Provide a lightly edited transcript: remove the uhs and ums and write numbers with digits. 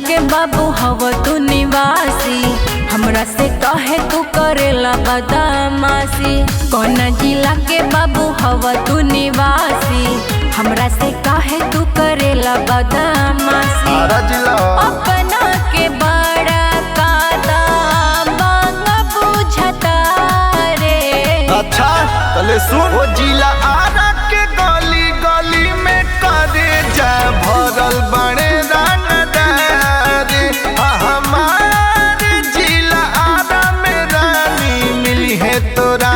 के बाबू हव तू निवासी, हमरा से कहे तू करेला बदमाशी। कौन जिला के बाबू हव तू निवासी, हमरा से कहे तू करेला बदमाशी। अपना के बड़ा कादा बांगा बुझता रे। अच्छा तले सुन, वो जिला आरा के गली गली में करे जा भरल बड़े हमारे जिला आरा में रानी मिली है तोरा